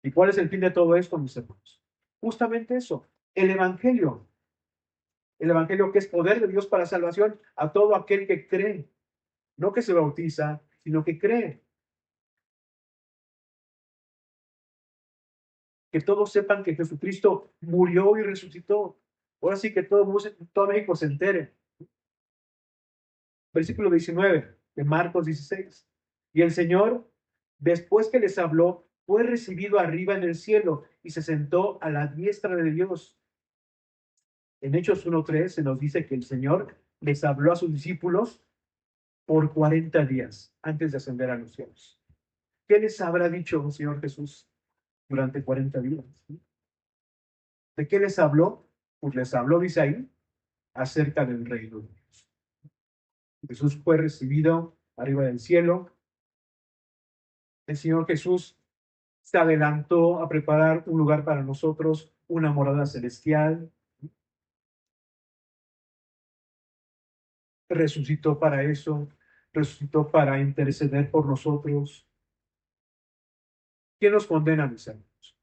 ¿Y cuál es el fin de todo esto, mis hermanos? Justamente eso, el Evangelio. El Evangelio que es poder de Dios para salvación a todo aquel que cree. No que se bautiza, sino que cree. Que todos sepan que Jesucristo murió y resucitó. Ahora sí que todo México se entere. Versículo 19 de Marcos 16. Y el Señor, después que les habló fue recibido arriba en el cielo y se sentó a la diestra de Dios. En Hechos 1:3 se nos dice que el Señor les habló a sus discípulos por 40 días antes de ascender a los cielos. ¿Qué les habrá dicho el Señor Jesús durante 40 días? ¿De qué les habló? Pues les habló, dice ahí, acerca del reino de Dios. Jesús fue recibido arriba del cielo. El Señor Jesús se adelantó a preparar un lugar para nosotros, una morada celestial. Resucitó para eso, resucitó para interceder por nosotros. ¿Quién nos condena, mis hermanos?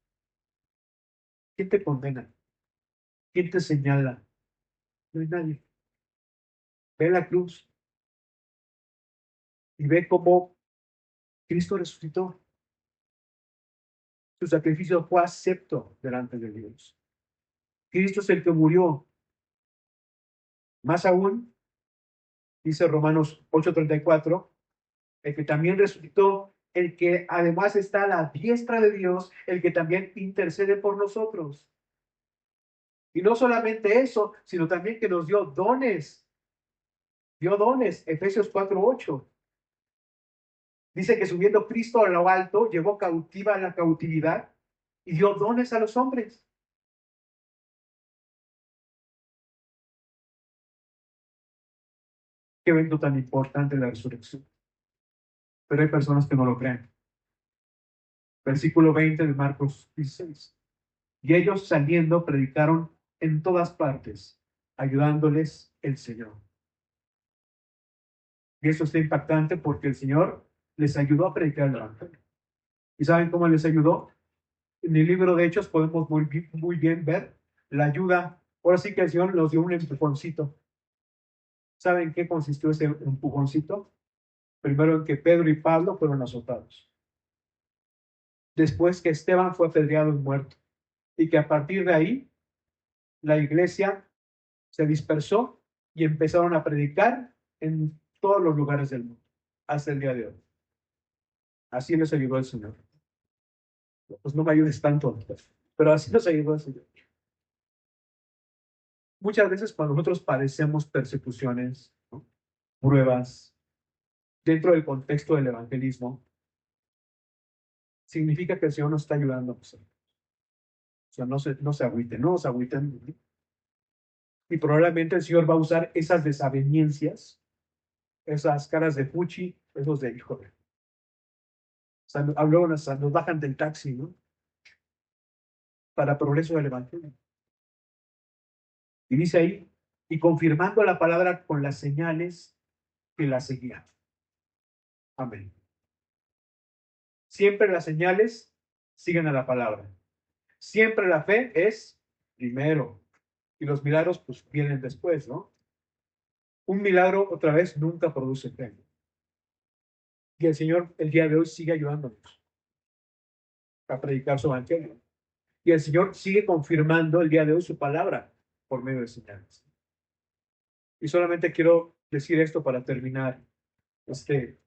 ¿Quién te condena? ¿Quién te señala? No hay nadie. Ve la cruz y ve cómo Cristo resucitó. Su sacrificio fue acepto delante de Dios. Cristo es el que murió. Más aún, dice Romanos 8:34, el que también resucitó, el que además está a la diestra de Dios, el que también intercede por nosotros. Y no solamente eso, sino también que nos dio dones. Dio dones, Efesios 4:8. Dice que subiendo Cristo a lo alto, llevó cautiva la cautividad y dio dones a los hombres. Qué evento tan importante la resurrección. Pero hay personas que no lo creen. Versículo 20 de Marcos 16. Y ellos saliendo predicaron en todas partes, ayudándoles el Señor. Y eso está impactante porque el Señor les ayudó a predicar el Evangelio. ¿Y saben cómo les ayudó? En el libro de Hechos podemos muy bien ver la ayuda. Ahora sí que el Señor nos dio un empujoncito. ¿Saben qué consistió ese empujoncito? Primero en que Pedro y Pablo fueron azotados. Después que Esteban fue apedreado y muerto. Y que a partir de ahí la iglesia se dispersó y empezaron a predicar en todos los lugares del mundo, hasta el día de hoy. Así nos ayudó el Señor. Pues no me ayudes tanto, pero así nos ayudó el Señor. Muchas veces cuando nosotros padecemos persecuciones, ¿no?, pruebas, dentro del contexto del evangelismo, significa que el Señor nos está ayudando a nosotros. O sea, no se agüiten, no nos agüiten. Y probablemente el Señor va a usar esas desavenencias, esas caras de fuchi, esos de híjole. O sea, luego nos bajan del taxi, ¿no? Para progreso del evangelio. Y dice ahí, y confirmando la palabra con las señales que la seguían. Amén. Siempre las señales siguen a la palabra. Siempre la fe es primero. Y los milagros pues vienen después, ¿no? Un milagro otra vez nunca produce fe. Y el Señor el día de hoy sigue ayudándonos a predicar su evangelio. Y el Señor sigue confirmando el día de hoy su palabra por medio de señales. Y solamente quiero decir esto para terminar este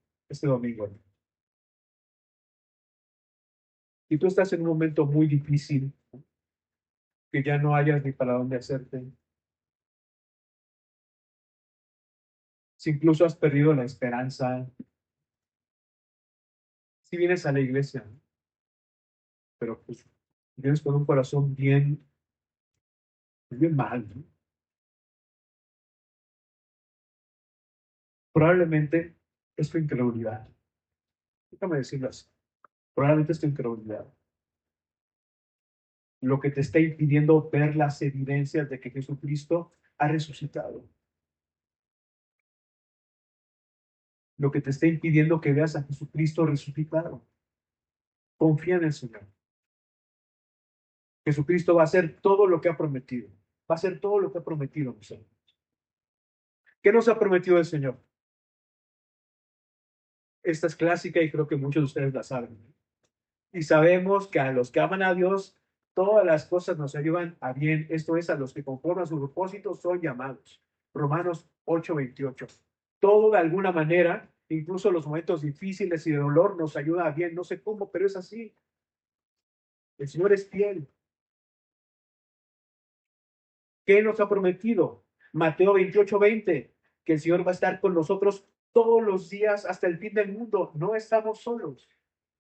domingo. Y tú estás en un momento muy difícil, que ya no hayas ni para dónde hacerte. Si incluso has perdido la esperanza, si vienes a la iglesia, pero pues vienes con un corazón bien, bien mal, ¿no? Probablemente es tu incredulidad. Déjame decirlo así. Probablemente es tu incredulidad lo que te está impidiendo ver las evidencias de que Jesucristo ha resucitado. Lo que te está impidiendo que veas a Jesucristo resucitado. Confía en el Señor. Jesucristo va a hacer todo lo que ha prometido. Va a hacer todo lo que ha prometido, mis hermanos. ¿Qué nos ha prometido el Señor? Esta es clásica y creo que muchos de ustedes la saben. Y sabemos que a los que aman a Dios, todas las cosas nos ayudan a bien. Esto es, a los que conforme a su propósito son llamados. Romanos 8:28. Todo de alguna manera, incluso los momentos difíciles y de dolor, nos ayuda a bien. No sé cómo, pero es así. El Señor es fiel. ¿Qué nos ha prometido? Mateo 28:20, que el Señor va a estar con nosotros todos los días hasta el fin del mundo. No estamos solos.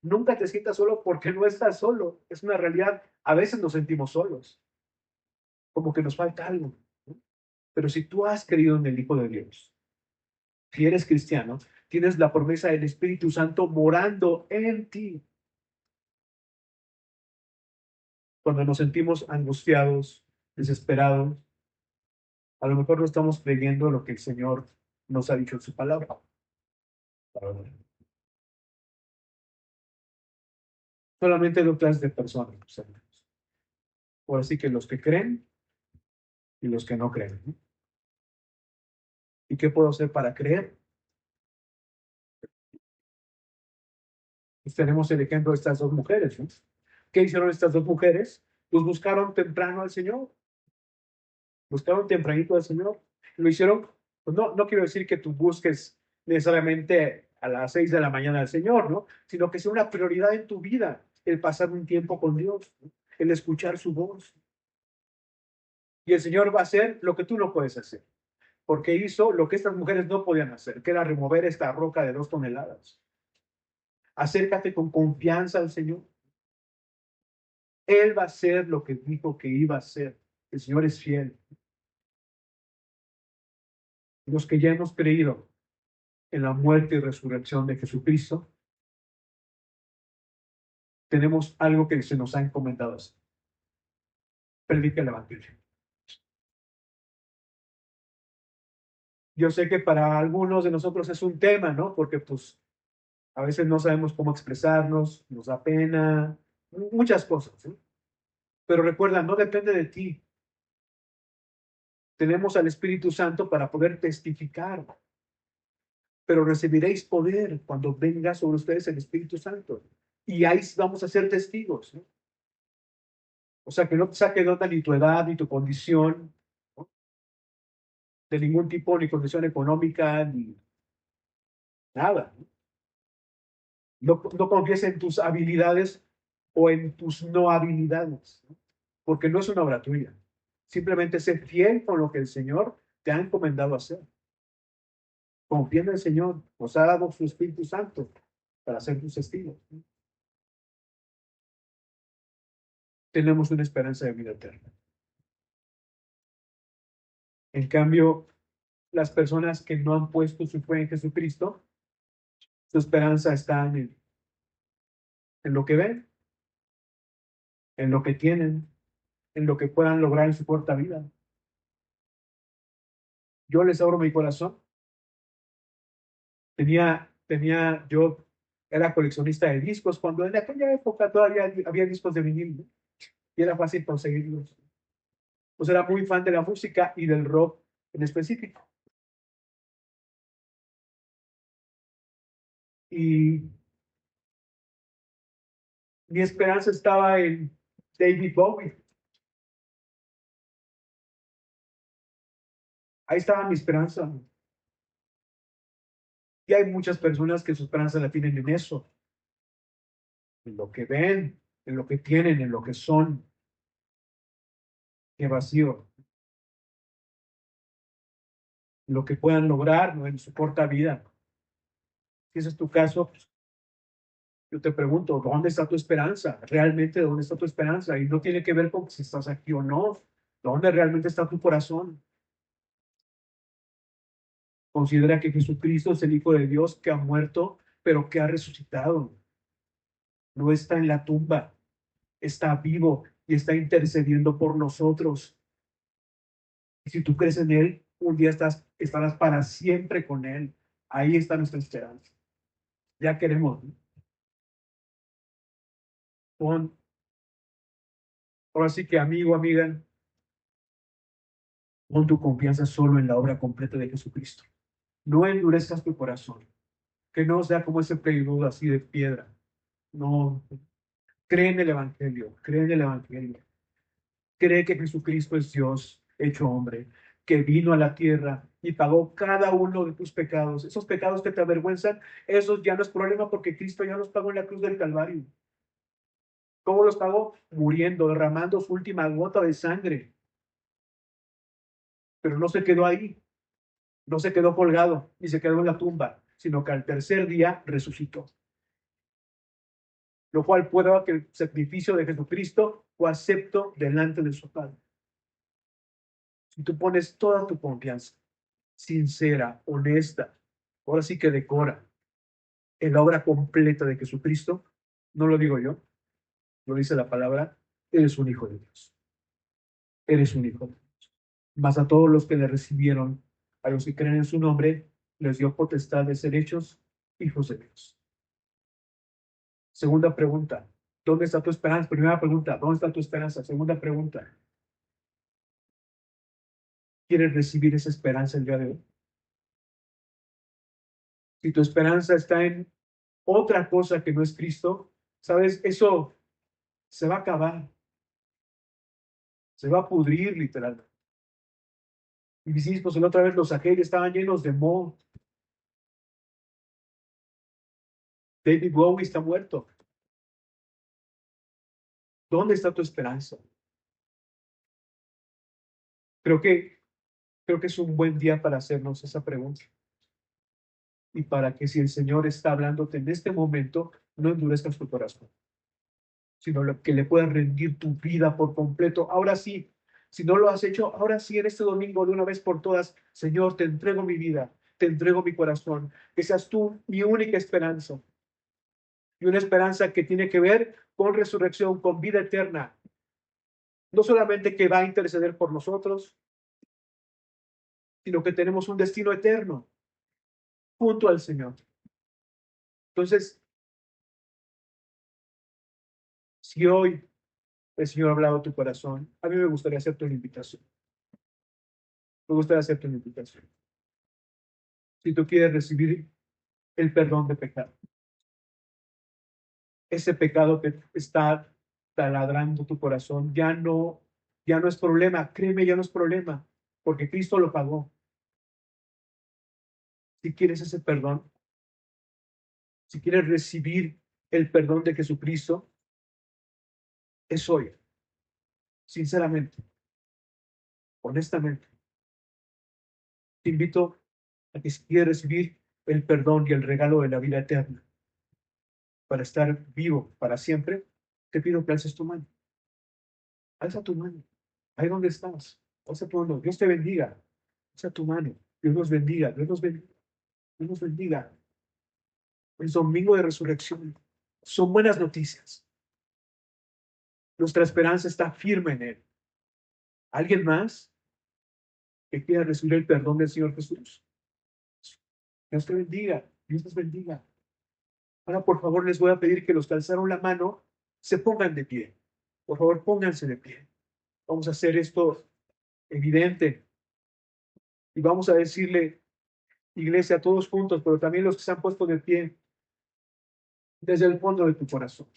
Nunca te sientas solo porque no estás solo. Es una realidad. A veces nos sentimos solos, como que nos falta algo, ¿no? Pero si tú has creído en el Hijo de Dios, si eres cristiano, tienes la promesa del Espíritu Santo morando en ti. Cuando nos sentimos angustiados, desesperados, a lo mejor no estamos creyendo lo que el Señor nos ha dicho en su palabra. Solamente dos clases de personas, pues, hermanos. Por así que los que creen y los que no creen, ¿no? ¿Y qué puedo hacer para creer? Pues tenemos el ejemplo de estas dos mujeres, ¿no? ¿Qué hicieron estas dos mujeres? Pues buscaron temprano al Señor, buscaron tempranito al Señor. Lo hicieron, pues no quiero decir que tú busques necesariamente a las 6 de la mañana al Señor, ¿no? Sino que sea una prioridad en tu vida el pasar un tiempo con Dios, ¿no? El escuchar su voz. Y el Señor va a hacer lo que tú no puedes hacer, porque hizo lo que estas mujeres no podían hacer, que era remover esta roca de 2 toneladas. Acércate con confianza al Señor. Él va a hacer lo que dijo que iba a hacer. El Señor es fiel. Los que ya hemos creído en la muerte y resurrección de Jesucristo, tenemos algo que se nos ha encomendado hacer. Predica el Evangelio. Yo sé que para algunos de nosotros es un tema, ¿no? Porque pues a veces no sabemos cómo expresarnos, nos da pena, muchas cosas, ¿sí? Pero recuerda, no depende de ti. Tenemos al Espíritu Santo para poder testificar, pero recibiréis poder cuando venga sobre ustedes el Espíritu Santo. Y ahí vamos a ser testigos, ¿no? O sea, que no te saque de onda ni tu edad, ni tu condición, ¿no? De ningún tipo, ni condición económica, ni nada, ¿no? No confíes en tus habilidades o en tus no habilidades, ¿no? Porque no es una obra tuya. Simplemente sé fiel con lo que el Señor te ha encomendado hacer. Confía en el Señor, nos ha dado su Espíritu Santo para ser tus testigos, ¿no? Tenemos una esperanza de vida eterna. En cambio, las personas que no han puesto su fe en Jesucristo, su esperanza está en lo que ven, en lo que tienen, en lo que puedan lograr en su corta vida. Yo les abro mi corazón. Yo era coleccionista de discos cuando en aquella época todavía había discos de vinil, ¿no? Y era fácil conseguirlos. Pues era muy fan de la música y del rock en específico. Y mi esperanza estaba en David Bowie. Ahí estaba mi esperanza. Y hay muchas personas que su esperanza la tienen en eso, en lo que ven, en lo que tienen, en lo que son. Qué vacío, lo que puedan lograr, ¿no? En su corta vida. Si ese es tu caso, pues, yo te pregunto, ¿dónde está tu esperanza? ¿Realmente dónde está tu esperanza? Y no tiene que ver con si estás aquí o no. ¿Dónde realmente está tu corazón? Considera que Jesucristo es el Hijo de Dios que ha muerto, pero que ha resucitado. No está en la tumba, está vivo y está intercediendo por nosotros. Y si tú crees en Él, un día estarás para siempre con Él. Ahí está nuestra esperanza. Ya queremos, ¿no? Pon, ahora sí que amigo, amiga, pon tu confianza solo en la obra completa de Jesucristo. No endurezcas tu corazón. Que no sea como ese pleinudo así de piedra. No, cree en el Evangelio, cree en el Evangelio. Cree que Jesucristo es Dios hecho hombre, que vino a la tierra y pagó cada uno de tus pecados. Esos pecados que te avergüenzan, esos ya no es problema porque Cristo ya los pagó en la cruz del Calvario. ¿Cómo los pagó? Muriendo, derramando su última gota de sangre. Pero no se quedó ahí, no se quedó colgado, ni se quedó en la tumba, sino que al tercer día resucitó. Lo cual prueba que el sacrificio de Jesucristo fue acepto delante de su Padre. Si tú pones toda tu confianza, sincera, honesta, ahora sí que decora, en la obra completa de Jesucristo, no lo digo yo, lo dice la palabra, eres un hijo de Dios. Eres un hijo de Dios. Mas a todos los que le recibieron, a los que creen en su nombre, les dio potestad de ser hechos hijos de Dios. Segunda pregunta, ¿dónde está tu esperanza? Primera pregunta, ¿dónde está tu esperanza? Segunda pregunta, ¿quieres recibir esa esperanza el día de hoy? Si tu esperanza está en otra cosa que no es Cristo, ¿sabes? Eso se va a acabar, se va a pudrir literalmente. Y decís, pues la otra vez los saqué y estaban llenos de moho. David Bowie está muerto. ¿Dónde está tu esperanza? Creo que, creo que es un buen día para hacernos esa pregunta. Y para que si el Señor está hablándote en este momento, no endurezcas tu corazón, sino que le puedas rendir tu vida por completo. Ahora sí, si no lo has hecho, ahora sí, en este domingo, de una vez por todas, Señor, te entrego mi vida, te entrego mi corazón, que seas tú mi única esperanza. Y una esperanza que tiene que ver con resurrección, con vida eterna. No solamente que va a interceder por nosotros, sino que tenemos un destino eterno junto al Señor. Entonces, si hoy el Señor ha hablado a tu corazón, a mí me gustaría hacerte una invitación. Me gustaría hacerte una invitación. Si tú quieres recibir el perdón de pecado, ese pecado que está taladrando tu corazón, ya no es problema, créeme, ya no es problema, porque Cristo lo pagó. Si quieres ese perdón, si quieres recibir el perdón de Jesucristo, es hoy, sinceramente, honestamente. Te invito a que si quieres recibir el perdón y el regalo de la vida eterna para estar vivo para siempre, te pido que alces tu mano. Alza tu mano. Ahí donde estás. Alza tu mano. Dios te bendiga. Alza tu mano. Dios nos bendiga. Dios nos bendiga. Dios nos bendiga. Es domingo de resurrección. Son buenas noticias. Nuestra esperanza está firme en Él. ¿Alguien más que quiera recibir el perdón del Señor Jesús? Dios te bendiga. Dios nos bendiga. Ahora, por favor, les voy a pedir que los que alzaron la mano se pongan de pie. Por favor, pónganse de pie. Vamos a hacer esto evidente y vamos a decirle, iglesia, todos juntos, pero también los que se han puesto de pie desde el fondo de tu corazón.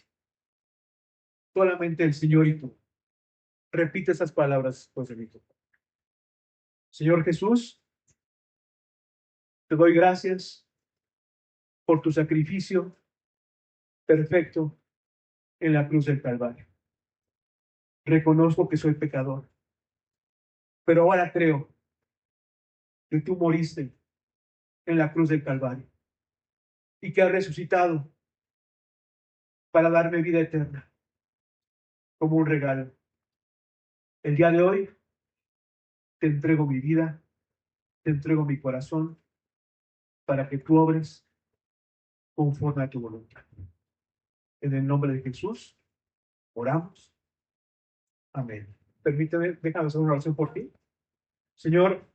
Solamente el Señor y tú. Repite esas palabras después de mí. Señor Jesús, te doy gracias por tu sacrificio perfecto en la cruz del Calvario. Reconozco que soy pecador, pero ahora creo que tú moriste en la cruz del Calvario y que has resucitado para darme vida eterna como un regalo. El día de hoy te entrego mi vida, te entrego mi corazón para que tú obres conforme a tu voluntad. En el nombre de Jesús, oramos. Amén. Permíteme, déjame hacer una oración por ti. Señor,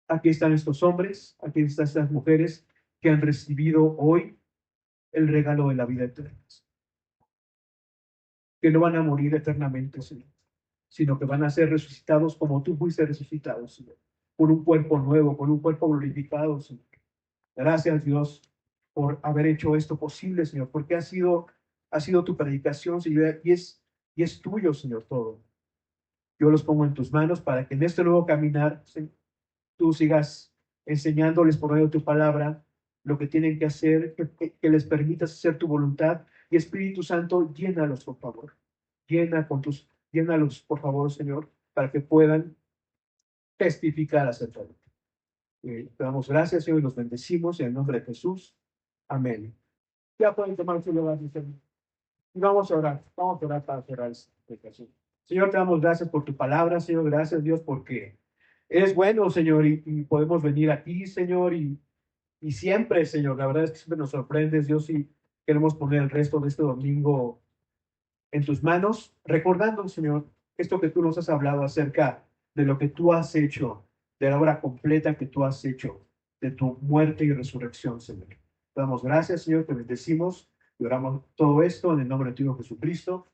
aquí están estos hombres, aquí están estas mujeres que han recibido hoy el regalo de la vida eterna. Que no van a morir eternamente, Señor, sino que van a ser resucitados como tú fuiste resucitado, Señor, por un cuerpo nuevo, por un cuerpo glorificado, Señor. Gracias, Dios, por haber hecho esto posible, Señor, porque ha sido tu predicación, Señor, y es tuyo, Señor, todo. Yo los pongo en tus manos para que en este nuevo caminar, Señor, tú sigas enseñándoles por medio de tu palabra lo que tienen que hacer, que les permitas hacer tu voluntad. Y Espíritu Santo, llénalos, por favor. llénalos, por favor, Señor, para que puedan testificar acerca de ti. Te damos gracias, Señor, y los bendecimos en el nombre de Jesús. Amén. Ya pueden tomar su lugar, mis hermanos. Y vamos a orar para cerrar esta predicación. Señor, te damos gracias por tu palabra, Señor, gracias, Dios, porque eres bueno, Señor, y podemos venir aquí, Señor, y siempre, Señor, la verdad es que siempre nos sorprendes, Dios, y queremos poner el resto de este domingo en tus manos, recordando, Señor, esto que tú nos has hablado acerca de lo que tú has hecho, de la obra completa que tú has hecho, de tu muerte y resurrección, Señor. Te damos gracias, Señor, te bendecimos y oramos todo esto en el nombre de tu Hijo Jesucristo.